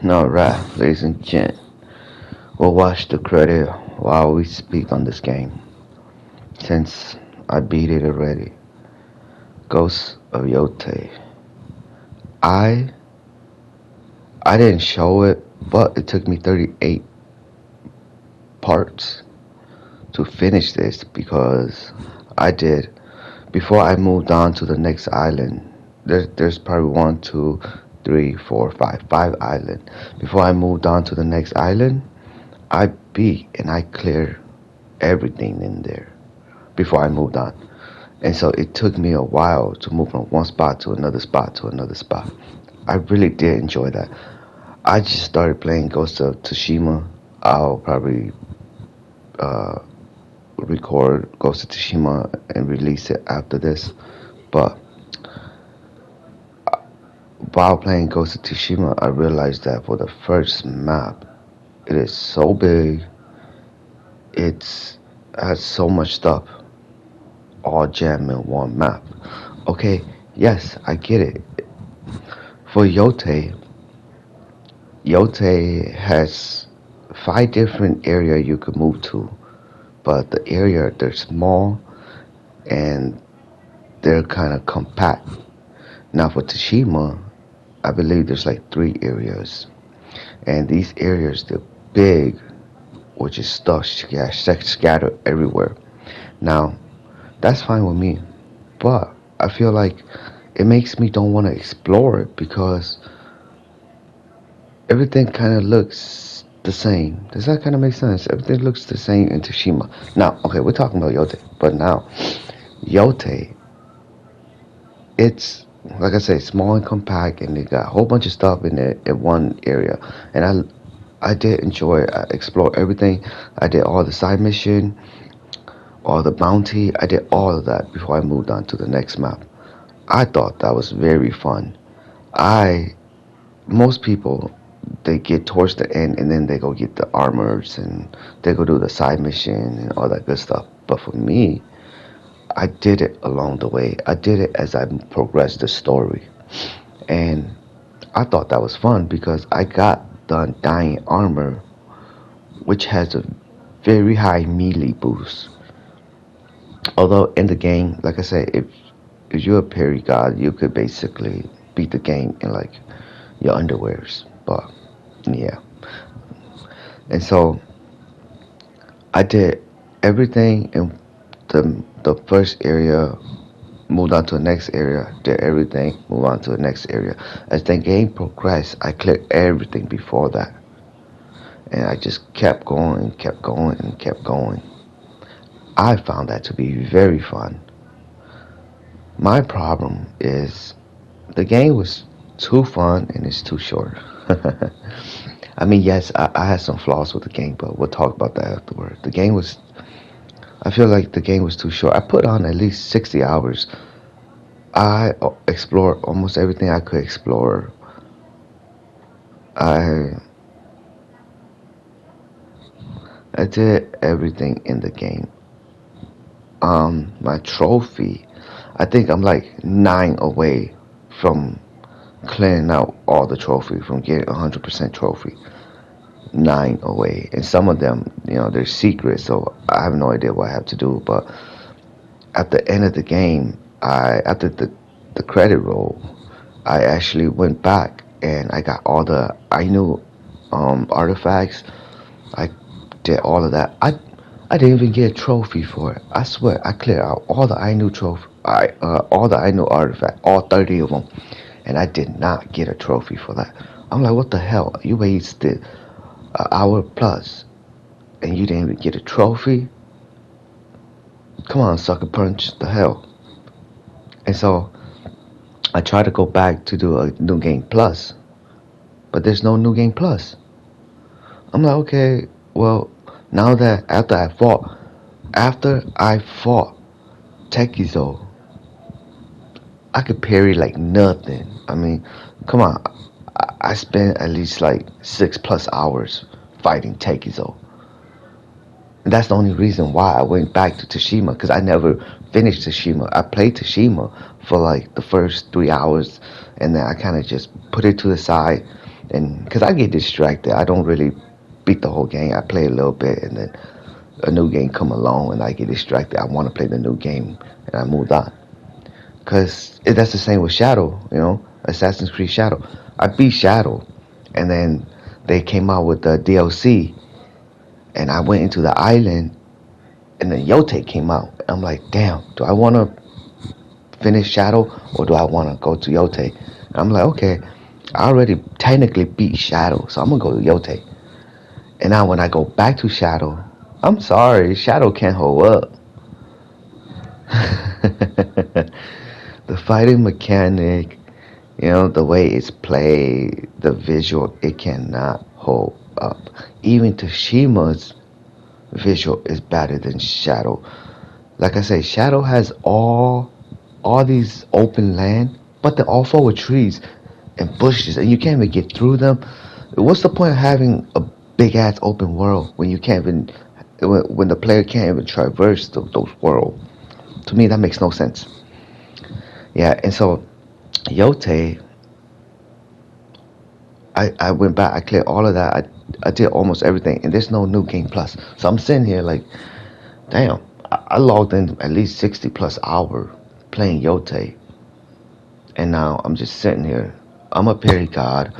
Alright, ladies and gent, we'll watch the credit while we speak on this game. Since I beat it already. Ghost of Yotei. I I didn't show it, but it took me 38 parts to finish this because I did before I moved on to the next island. There's probably one, two, three, four, five island. Before I moved on to the next island, I beat and I cleared everything in there before I moved on. And so it took me a while to move from one spot to another spot to another spot. I really did enjoy that. I just started playing Ghost of Tsushima. I'll probably uh, record Ghost of Tsushima and release it after this. But while playing Ghost of Tsushima, I realized that for the first map, it is so big. It's has so much stuff all jammed in one map. Okay, yes, I get it. For Yotei has five different area you could move to, but the area they're small and they're kind of compact. Now for Tashima, I believe there's like three areas, and these areas they're big, which is stuff scattered everywhere. Now that's fine with me, but I feel like it makes me don't want to explore it because everything kind of looks the same. Does that kind of make sense? Everything looks the same in Tashima. Now, okay, we're talking about Yotei, but now Yotei, it's like I say, small and compact, and they got a whole bunch of stuff in it in one area. And I did enjoy it. I explored everything. I did all the side mission, all the bounty. I did all of that before I moved on to the next map. I thought that was very fun. I Most people they get towards the end and then they go get the armors and they go do the side mission and all that good stuff. But for me, I did it along the way. I did it as I progressed the story. And I thought that was fun because I got done dying armor, which has a very high melee boost. Although in the game, like I said, if you're a parry god, you could basically beat the game in like your underwears. But yeah, and so I did everything in the first area, moved on to the next area, did everything, move on to the next area. As the game progressed, I cleared everything before that, and I just kept going and kept going and kept going. I found that to be very fun. My problem is the game was too fun and it's too short. I mean, yes, I had some flaws with the game, but we'll talk about that afterward. I feel like the game was too short. I put on at least 60 hours. I explored almost everything I could explore. I I did everything in the game. My trophy, I think I'm like nine away from clearing out all the trophy, from getting 100% trophy. Nine away, and some of them, they're secret, so I have no idea what I have to do. But at the end of the game, after the credit roll, I actually went back and I got all the I knew artifacts. I did all of that. I didn't even get a trophy for it. I swear, I cleared out all the I knew trophy. All the I knew artifact, all 30 of them, and I did not get a trophy for that. I'm like, what the hell? You wasted an hour plus, and you didn't even get a trophy. Come on, sucker punch, the hell. And so I tried to go back to do a new game plus, but there's no new game plus. I'm like, okay, well, now that after I fought Tekizo, I could parry like nothing. I mean, come on, I spent at least like 6+ hours fighting Tekizo. And that's the only reason why I went back to Tashima, because I never finished Tashima. I played Tashima for like the first 3 hours, and then I kind of just put it to the side. And because I get distracted, I don't really beat the whole game. I play a little bit, and then a new game come along, and I get distracted. I want to play the new game, and I moved on. Because that's the same with Shadow, Assassin's Creed Shadow. I beat Shadow, and then they came out with the DLC, and I went into the island, and then Yotei came out. I'm like, damn, do I want to finish Shadow or do I want to go to Yotei? And I'm like, okay, I already technically beat Shadow, so I'm gonna go to Yotei. And now when I go back to Shadow, I'm sorry, Shadow can't hold up. The fighting mechanic, the way it's played, the visual, it cannot hold up. Even Tashima's visual is better than Shadow. Like I say, Shadow has all these open land, but they're all full of trees and bushes, and you can't even get through them. What's the point of having a big ass open world when you can't even when the player can't even traverse those worlds? To me, that makes no sense. Yeah, and so Yotei, I went back, I cleared all of that. I did almost everything, and there's no new game plus. So I'm sitting here like, damn, I logged in at least 60 plus hour playing Yotei, and now I'm just sitting here. I'm a parry god.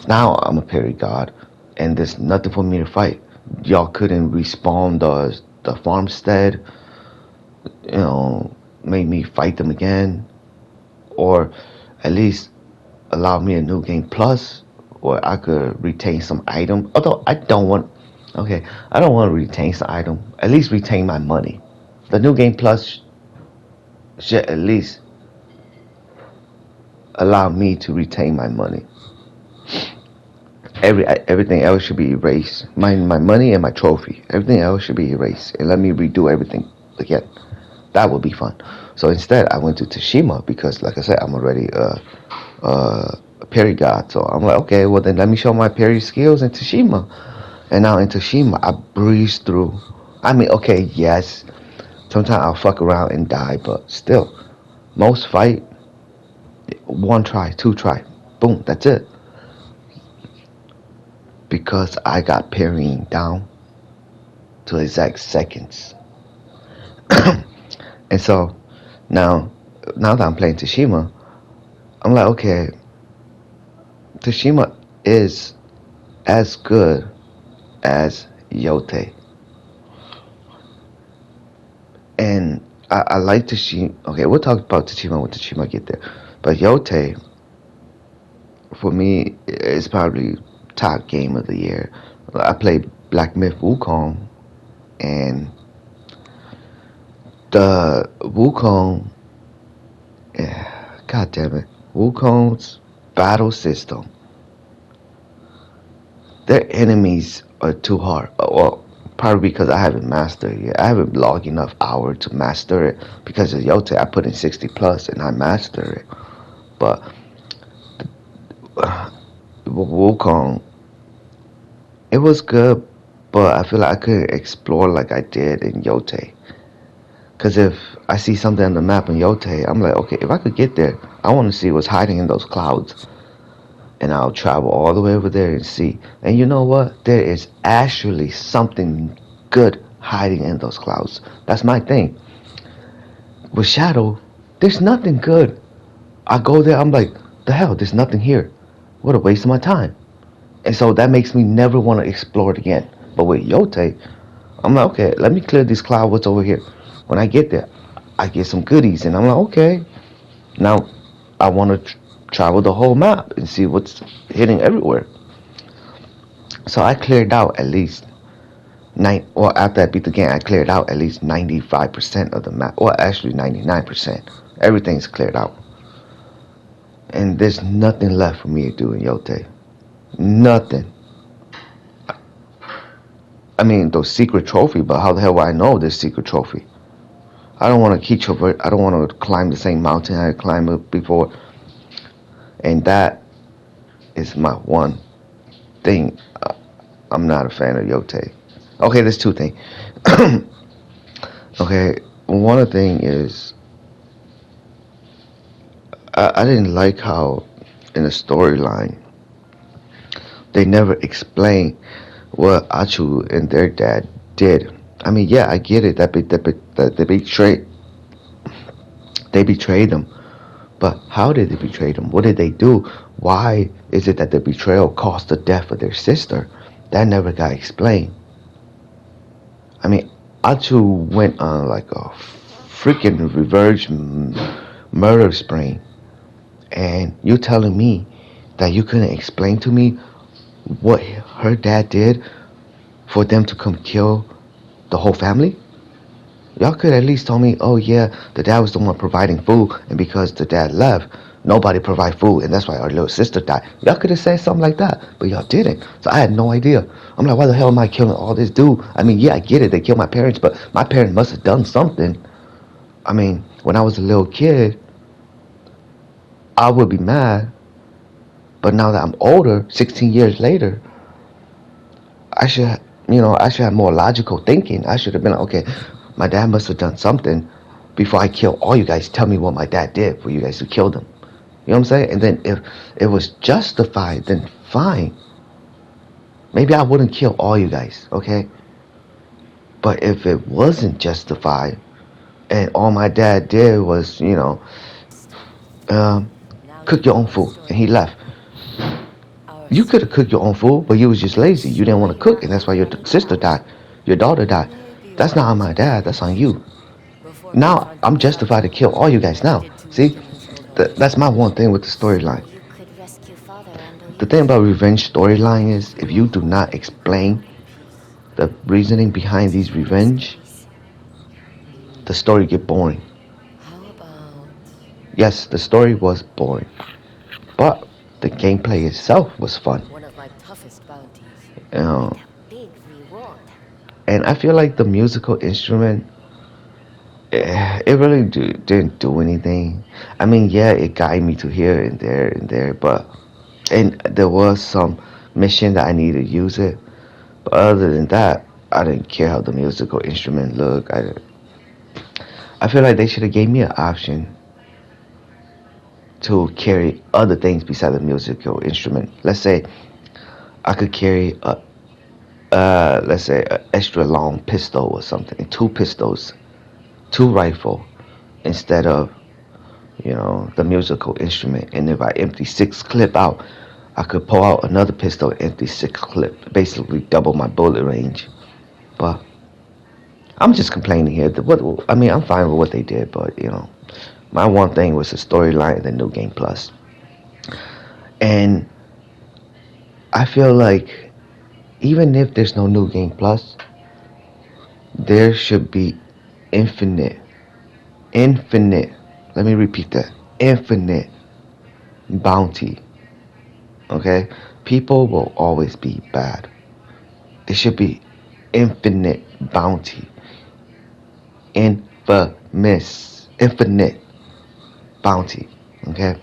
Now I'm a parry god, and there's nothing for me to fight. Y'all couldn't respawn the farmstead, make me fight them again, or at least allow me a new game plus, where I could retain some item. Although I don't want, okay, I don't want to retain some item. At least retain my money. The new game plus should at least allow me to retain my money. Everything else should be erased. My money and my trophy. Everything else should be erased, and let me redo everything again. That would be fun. So instead, I went to Tashima because, like I said, I'm already a parry god. So I'm like, okay, well then let me show my parry skills in Tashima. And now in Tashima, I breeze through. I mean, okay, yes, sometimes I'll fuck around and die, but still, most fight one try, two try, boom, that's it. Because I got parrying down to exact seconds. And so now, now that I'm playing Tashima, I'm like, okay, Tashima is as good as Yotei, and I like Tashima. Okay, we'll talk about Tashima when Tashima get there, but Yotei for me is probably top game of the year. I played Black Myth Wukong, and the Wukong, god damn it, Wukong's battle system. Their enemies are too hard. Well, probably because I haven't mastered it yet. I haven't logged enough hours to master it because of Yotei. I put in 60 plus and I master it. But Wukong, it was good, but I feel like I couldn't explore like I did in Yotei. Because if I see something on the map in Yotei, I'm like, okay, if I could get there, I want to see what's hiding in those clouds. And I'll travel all the way over there and see. And you know what? There is actually something good hiding in those clouds. That's my thing. With Shadow, there's nothing good. I go there, I'm like, the hell, there's nothing here. What a waste of my time. And so that makes me never want to explore it again. But with Yotei, I'm like, okay, let me clear this cloud. What's over here? When I get there, I get some goodies, and I'm like, okay, now I want to travel the whole map and see what's hidden everywhere. So I cleared out at least well, after I beat the game, I cleared out at least 95% of the map. Well, actually 99%. Everything's cleared out, and there's nothing left for me to do in Yotei. Nothing. I mean, those secret trophy, but how the hell would I know this secret trophy? I don't want to keep over. I don't want to climb the same mountain I climbed before, and that is my one thing. I'm not a fan of Yotei. Okay, there's two things. Okay, one thing is I didn't like how in the storyline They never explain what Achu and their dad did. I mean, yeah, I get it that they betrayed them, but how did they betray them? What did they do? Why is it that the betrayal caused the death of their sister? That never got explained. I mean, Achu went on like a freaking reverse murder spree, and you telling me that you couldn't explain to me what her dad did for them to come kill the whole family? Y'all could at least tell me, oh yeah, the dad was the one providing food, and because the dad left, nobody provide food, and that's why our little sister died. Y'all could have said something like that, but y'all didn't. So I had no idea. I'm like, why the hell am I killing all this dude? I mean, yeah, I get it, they killed my parents, but my parents must have done something. I mean, when I was a little kid, I would be mad, but now that I'm older, 16 years later, I should, I should have more logical thinking. I should have been like, okay, my dad must have done something before I kill all you guys. Tell me what my dad did for you guys to kill them. You know what I'm saying? And then if it was justified, then fine. Maybe I wouldn't kill all you guys, okay? But if it wasn't justified, and all my dad did was, um, cook your own food, and he left. You could have cooked your own food, but you was just lazy. You didn't want to cook, and that's why your sister died. Your daughter died. That's not on my dad. That's on you. Now I'm justified to kill all you guys now. See, that's my one thing with the storyline. The thing about revenge storyline is if you do not explain the reasoning behind these revenge, the story get boring. Yes, the story was boring, but the gameplay itself was fun. You know, and I feel like the musical instrument, it really didn't do anything. I mean, yeah, it guided me to here and there, but and there was some mission that I needed to use it. But other than that, I didn't care how the musical instrument looked. I feel like they should have gave me an option to carry other things besides the musical instrument. Let's say I could carry let's say an extra long pistol or something, two pistols, two rifle, instead of the musical instrument. And if I empty six clip out, I could pull out another pistol, empty six clip, basically double my bullet range. But I'm just complaining here. What I mean, I'm fine with what they did, but my one thing was the storyline and the new game plus. And I feel like even if there's no new game plus, there should be infinite, infinite. Let me repeat that: infinite bounty. Okay, people will always be bad. It should be infinite bounty, infinite bounty. Okay,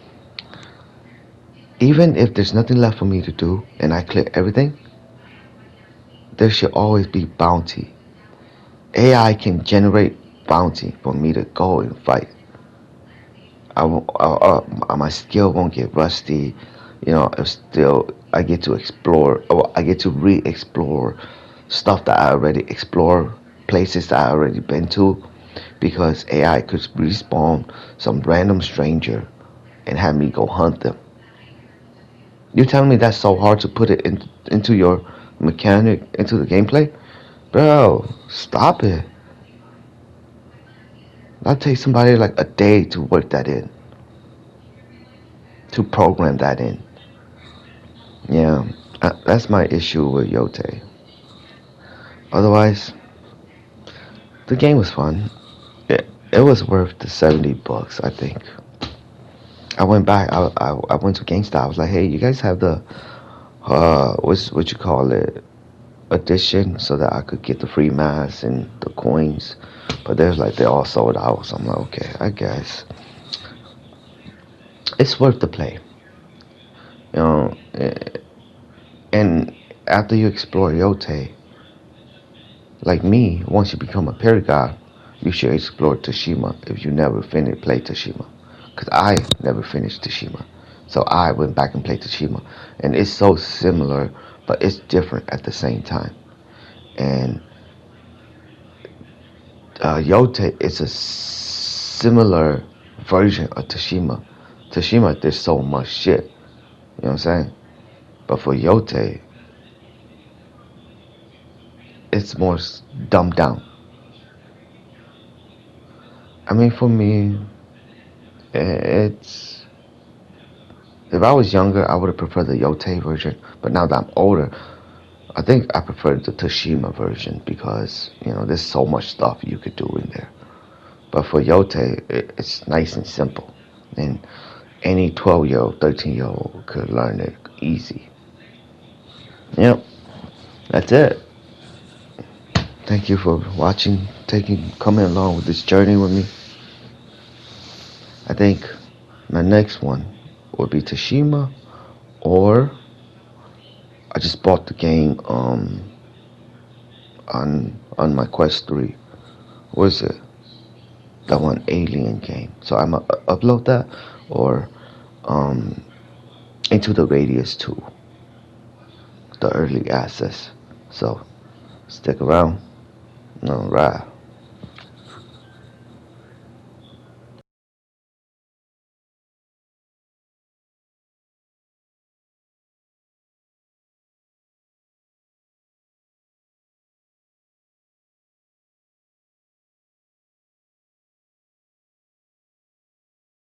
even if there's nothing left for me to do and I clear everything, there should always be bounty. AI can generate bounty for me to go and fight. My skill won't get rusty. If still I get to explore, or I get to re-explore stuff that I already explored, places that I already been to, because AI could respawn some random stranger and have me go hunt them. You telling me that's so hard to put it into your mechanic, into the gameplay? Bro, stop it. That'll take somebody like a day to work that in, to program that in. Yeah, that's my issue with Yotei. Otherwise, the game was fun. It was worth the $70, I think. I went back. I went to GameStop. I was like, hey, you guys have the what you call it, edition, so that I could get the free mask and the coins. But there's like they all sold out. So I'm like, okay, I guess it's worth the play. You know, and after you explore Yotei, like me, once you become a paragon, you should explore Tashima if you never play Tashima. Because I never finished Tashima. So I went back and played Tashima, and it's so similar, but it's different at the same time. And Yotei is a similar version of Tashima. Tashima, there's so much shit. You know what I'm saying? But for Yotei, it's more dumbed down. I mean, for me, it's if I was younger, I would have preferred the Yotei version. But now that I'm older, I think I prefer the Tashima version because there's so much stuff you could do in there. But for Yotei, it's nice and simple, and any 12-year-old, 13-year-old could learn it easy. Yep, that's it. Thank you for watching, coming along with this journey with me. I think my next one will be Tashima, or I just bought the game on my Quest 3. What is it? That one Alien game. So I'm gonna upload that, or um Into the Radius 2, the early access. So stick around. All right.